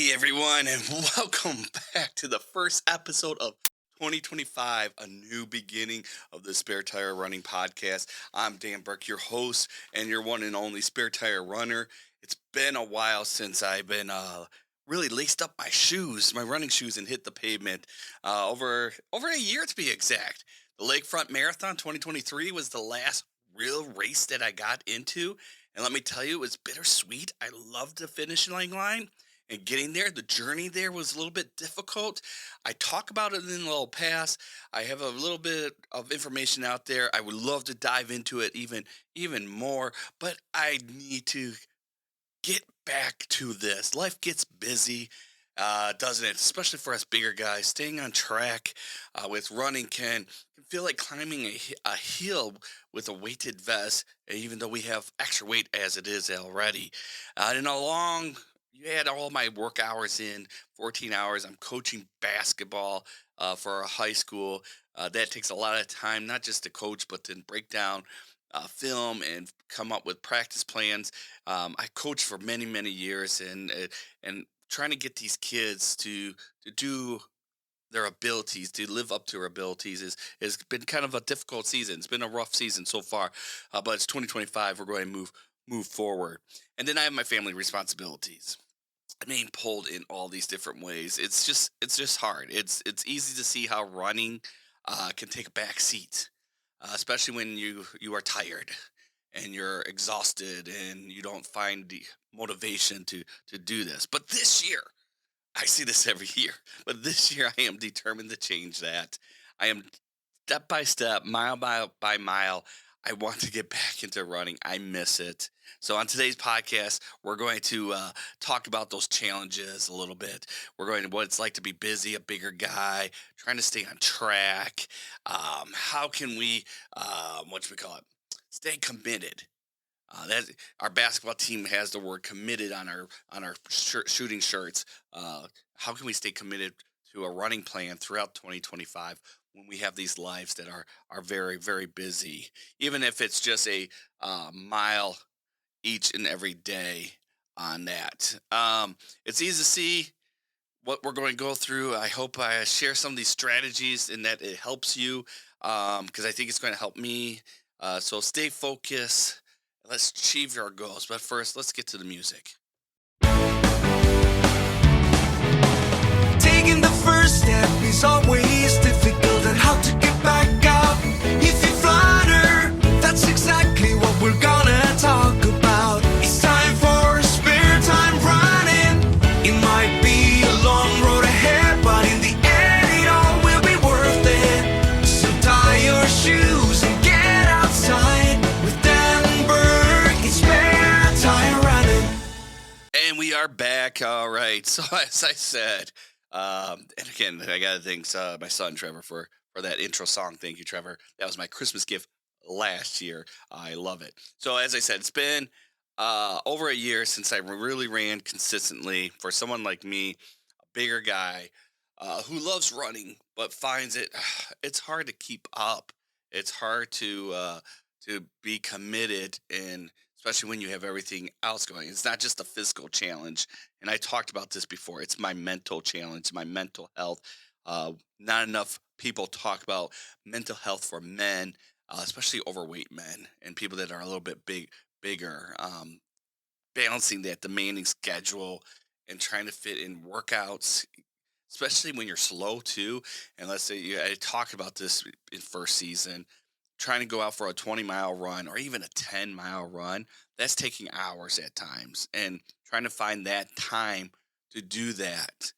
Hey everyone, and welcome back to the first episode of 2025, a new beginning of the Spare Tire Running Podcast. I'm Dan Burke, your host, and your one and only Spare Tire Runner. It's been a while since I've been really laced up my shoes, my running shoes, and hit the pavement. Over a year to be exact. The Lakefront Marathon 2023 was the last real race that I got into, and let me tell you, it was bittersweet. I loved the finishing line and getting there. The journey there was a little bit difficult. I talk about it in the little pass. I have a little bit of information out there. I would love to dive into it even more, but I need to get back to this. Life gets busy, doesn't it? Especially for us bigger guys. Staying on track with running can feel like climbing a hill with a weighted vest, even though we have extra weight as it is already. And along, you add all my work hours in, 14 hours. I'm coaching basketball for a high school. That takes a lot of time, not just to coach, but to break down film and come up with practice plans. I coached for many years, and trying to get these kids to do their abilities, to live up to their abilities, is has been kind of a difficult season. It's been a rough season so far, but it's 2025. We're going to move forward, and then I have my family responsibilities. I'm being pulled in all these different ways. It's just hard. It's easy to see how running can take a back seat, especially when you are tired and you're exhausted and you don't find the motivation to do this. But this year, I see this every year. But this year, I am determined to change that. I am step by step, mile by mile. I want to get back into running. I miss it. So, on today's podcast, we're going to talk about those challenges a little bit. We're going to what it's like to be busy, a bigger guy, trying to stay on track. How can we, what should we call it? Stay committed. That our basketball team has the word committed on our shooting shirts. How can we stay committed to a running plan throughout 2025 when we have these lives that are very busy? Even if it's just a mile each and every day on that. It's easy to see what we're going to go through. I hope I share some of these strategies and that it helps you, because I think it's going to help me. So stay focused. Let's achieve our goals. But first, let's get to the music. Taking the first step is always difficult, and how to get back up if you flutter. That's exactly what we're gonna talk about. It's time for spare time running. It might be a long road ahead, but in the end it all will be worth it. So tie your shoes and get outside with Dan Burke. It's spare time running. And we are back. All right. So as I said, and again, I gotta thank my son Trevor for that intro song. Thank you, Trevor. That was my Christmas gift last year. I love it. So as I said, it's been over a year since I really ran consistently. For someone like me, a bigger guy who loves running but finds it's hard to keep up. It's hard to be committed, and especially when you have everything else going. It's not just a physical challenge, and I talked about this before. It's my mental challenge, my mental health. Not enough people talk about mental health for men, especially overweight men and people that are a little bit bigger. Balancing that demanding schedule and trying to fit in workouts, especially when you're slow too. And let's say I talked about this in first season, trying to go out for a 20-mile run or even a 10-mile run. That's taking hours at times, and trying to find that time to do that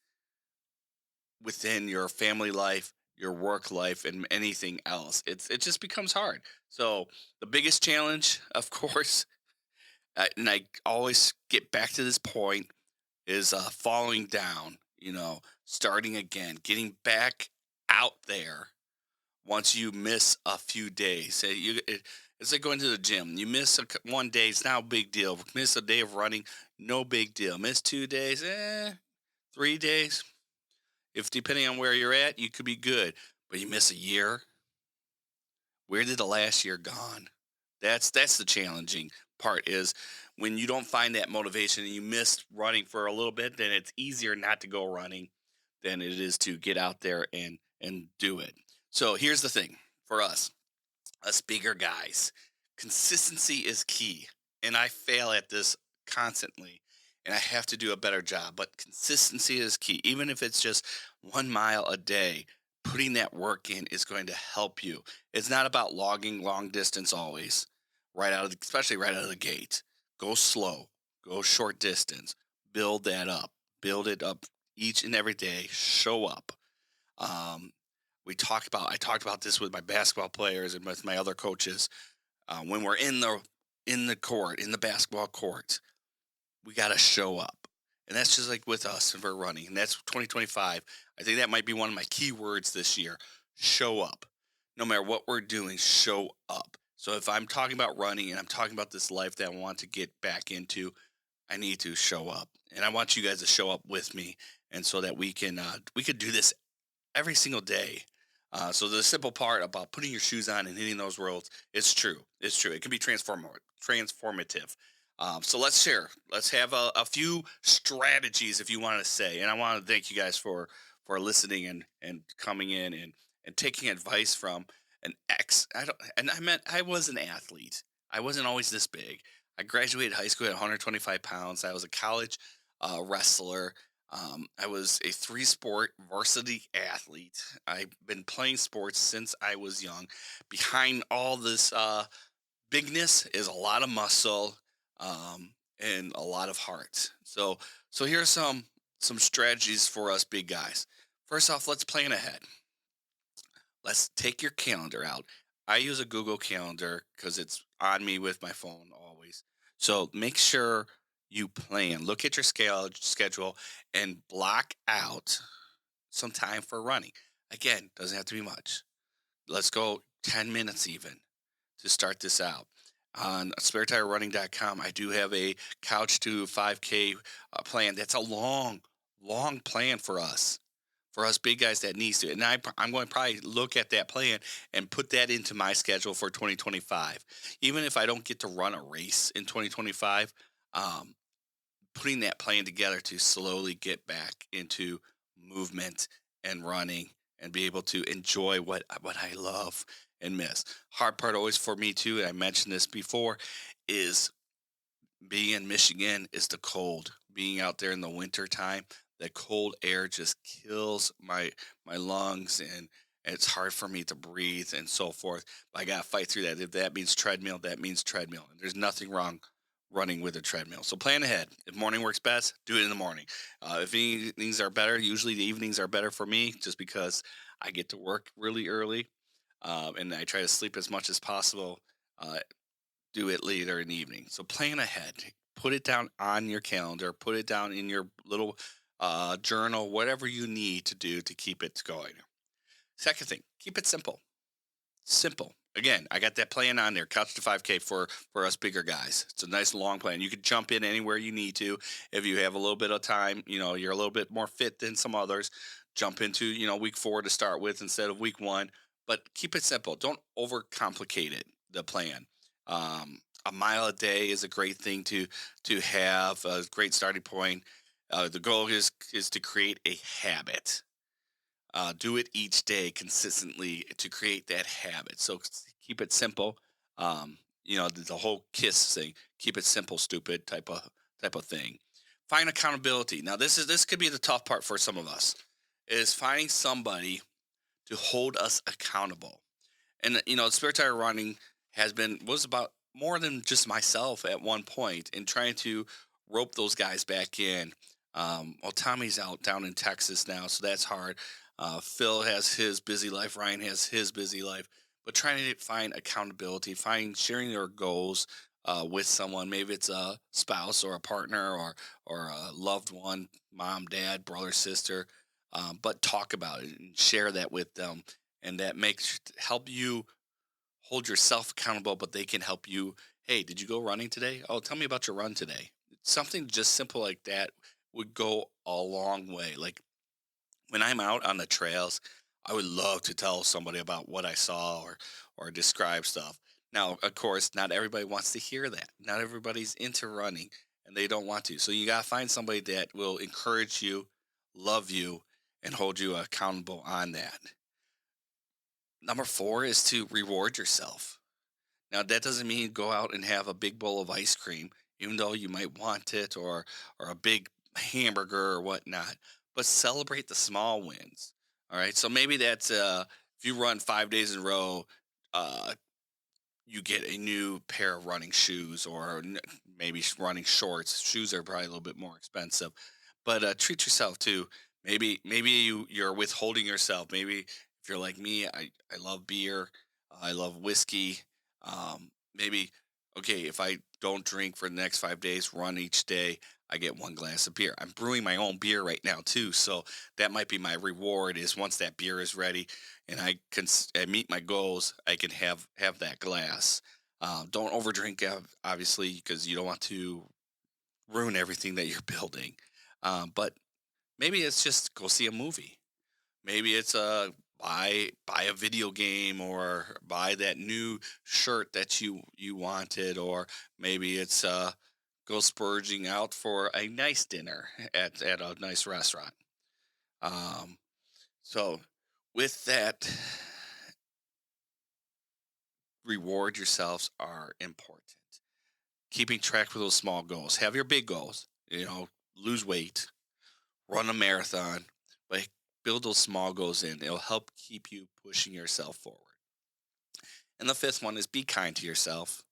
within your family life, your work life, and anything else. It just becomes hard. So the biggest challenge, of course, and I always get back to this point, is falling down. Starting again, getting back out there once you miss a few days. It's like going to the gym. You miss one day, it's not a big deal. Miss a day of running, no big deal. Miss 2 days, 3 days. If depending on where you're at, you could be good. But you miss a year, where did the last year gone? That's the challenging part, is when you don't find that motivation and you miss running for a little bit, then it's easier not to go running than it is to get out there and do it. So here's the thing for us bigger guys, consistency is key. And I fail at this constantly. And I have to do a better job. But consistency is key. Even if it's just 1 mile a day, putting that work in is going to help you. It's not about logging long distance always, especially right out of the gate. Go slow, go short distance, build that up, build it up each and every day, show up. Um, I talked about this with my basketball players and with my other coaches. When we're in the court, in the basketball court, we got to show up. And that's just like with us if we're running. And that's 2025. I think that might be one of my key words this year. Show up. No matter what we're doing, show up. So if I'm talking about running and I'm talking about this life that I want to get back into, I need to show up. And I want you guys to show up with me. And so that we could do this every single day. So the simple part about putting your shoes on and hitting those roads, it's true. It's true. It can be transformative. So let's share. Let's have a few strategies, if you want to say. And I want to thank you guys for listening and coming in and taking advice from an ex. I was an athlete. I wasn't always this big. I graduated high school at 125 pounds. I was a college wrestler. I was a 3-sport varsity athlete. I've been playing sports since I was young. Behind all this bigness is a lot of muscle and a lot of heart. So here's some strategies for us big guys. First off, let's plan ahead. Let's take your calendar out. I use a Google Calendar because it's on me with my phone always. So make sure you plan. Look at your schedule and block out some time for running. Again, doesn't have to be much. Let's go 10 minutes even to start this out. On SpareTireRunning.com, I do have a couch to 5K plan. That's a long plan for us big guys that needs to. And I'm going to probably look at that plan and put that into my schedule for 2025. Even if I don't get to run a race in 2025, putting that plan together to slowly get back into movement and running and be able to enjoy what I love and miss. Hard part always for me too, and I mentioned this before, is being in Michigan is the cold. Being out there in the winter time, that cold air just kills my lungs and it's hard for me to breathe and so forth. But I gotta fight through that. If that means treadmill, that means treadmill. And there's nothing wrong running with a treadmill. So plan ahead. If morning works best, do it in the morning. If evenings are better, usually the evenings are better for me just because I get to work really early and I try to sleep as much as possible. Do it later in the evening. So plan ahead. Put it down on your calendar. Put it down in your little journal, whatever you need to do to keep it going. Second thing, keep it simple. Simple. Again, I got that plan on there, Couch to 5K for us bigger guys. It's a nice long plan. You can jump in anywhere you need to. If you have a little bit of time, you're a little bit more fit than some others, jump into, week 4 to start with instead of week 1. But keep it simple. Don't overcomplicate it, the plan. A mile a day is a great thing to have, a great starting point. The goal is to create a habit. Do it each day consistently to create that habit. So keep it simple. The whole KISS thing, keep it simple, stupid type of thing. Find accountability. Now this could be the tough part for some of us, is finding somebody to hold us accountable. And Spare Tire Running was about more than just myself at one point in trying to rope those guys back in. Tommy's out down in Texas now, so that's hard. Phil has his busy life. Ryan has his busy life. But trying to find accountability, sharing their goals with someone. Maybe it's a spouse or a partner or a loved one, mom, dad, brother, sister. But talk about it and share that with them. And that help you hold yourself accountable, but they can help you. Hey, did you go running today? Oh, tell me about your run today. Something just simple like that would go a long way. Like when I'm out on the trails, I would love to tell somebody about what I saw or describe stuff. Now, of course, not everybody wants to hear that. Not everybody's into running and they don't want to. So you got to find somebody that will encourage you, love you, and hold you accountable on that. Number four is to reward yourself. Now, that doesn't mean go out and have a big bowl of ice cream, even though you might want it, or a big hamburger or whatnot. But celebrate the small wins. All right. So maybe that's if you run 5 days in a row, uh, you get a new pair of running shoes, or maybe running shorts. Shoes are probably a little bit more expensive, but treat yourself too. Maybe you're withholding yourself. Maybe if you're like me, I love beer, I love whiskey. Maybe okay, if I don't drink for the next 5 days, run each day, I get one glass of beer. I'm brewing my own beer right now too, so that might be my reward. Is once that beer is ready and I meet my goals, I can have that glass. Don't overdrink, obviously, because you don't want to ruin everything that you're building. But maybe it's just go see a movie. Maybe it's buy a video game, or buy that new shirt that you wanted, or maybe it's go splurging out for a nice dinner at a nice restaurant. Um, so with that, reward yourselves are important. Keeping track of those small goals. Have your big goals. Lose weight, run a marathon, but build those small goals in. It'll help keep you pushing yourself forward. And the fifth one is be kind to yourself.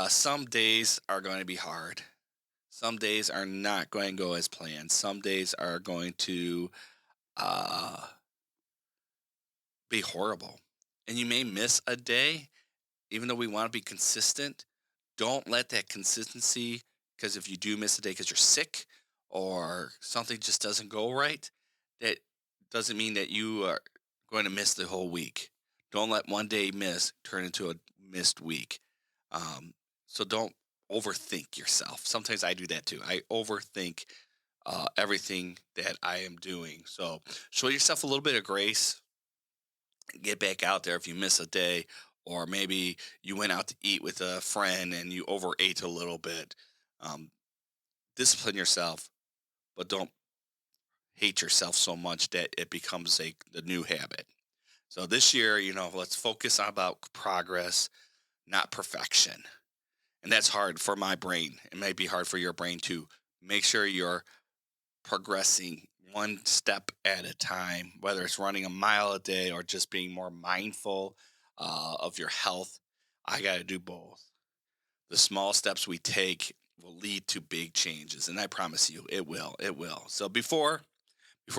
Some days are going to be hard. Some days are not going to go as planned. Some days are going to uh, be horrible. And you may miss a day, even though we want to be consistent. Don't let that consistency, because if you do miss a day because you're sick or something just doesn't go right, that doesn't mean that you are going to miss the whole week. Don't let one day miss turn into a missed week. So don't overthink yourself. Sometimes I do that too. I overthink everything that I am doing. So show yourself a little bit of grace. Get back out there if you miss a day, or maybe you went out to eat with a friend and you overate a little bit. Um, Discipline yourself, but don't hate yourself so much that it becomes the new habit. So this year, let's focus on about progress, not perfection. And that's hard for my brain. It might be hard for your brain too. Make sure you're progressing one step at a time, whether it's running a mile a day or just being more mindful of your health. I got to do both. The small steps we take will lead to big changes, and I promise you, it will. It will. So before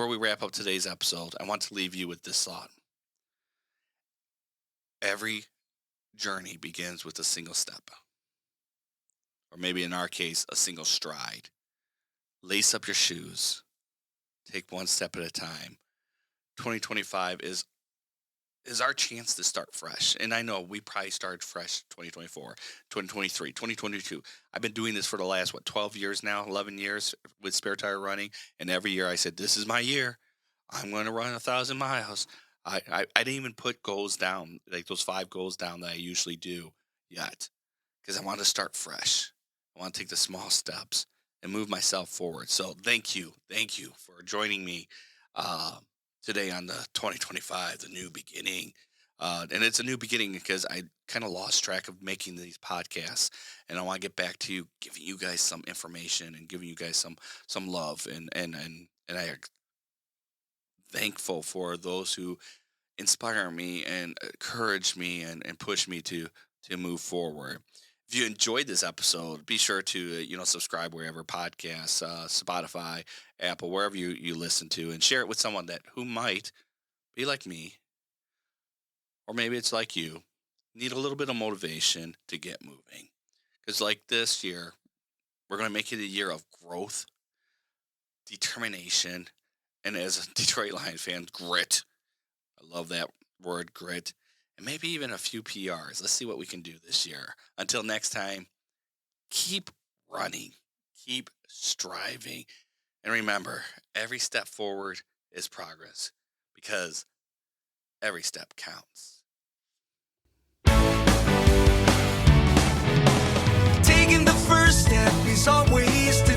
we wrap up today's episode, I want to leave you with this thought. Every journey begins with a single step, or maybe in our case, a single stride. Lace up your shoes. Take one step at a time. 2025 is our chance to start fresh. And I know we probably started fresh 2024, 2023, 2022. I've been doing this for the last, 12 years now, 11 years with Spare Tire Running. And every year I said, this is my year. I'm going to run 1,000 miles. I didn't even put goals down, like those 5 goals down that I usually do yet, because I want to start fresh. I want to take the small steps and move myself forward. So thank you for joining me today on the 2025, the new beginning. And it's a new beginning because I kind of lost track of making these podcasts, and I want to get back to you, giving you guys some information and giving you guys some love, and I am thankful for those who inspire me and encourage me and push me to move forward. If you enjoyed this episode, be sure to subscribe wherever podcasts, Spotify, Apple, wherever you listen to, and share it with someone who might be like me, or maybe it's like you, need a little bit of motivation to get moving. Because like this year, we're going to make it a year of growth, determination, and as a Detroit Lions fan, grit. I love that word, grit. And maybe even a few PRs. Let's see what we can do this year. Until next time, keep running, keep striving. And remember, every step forward is progress, because every step counts. step is always difficult.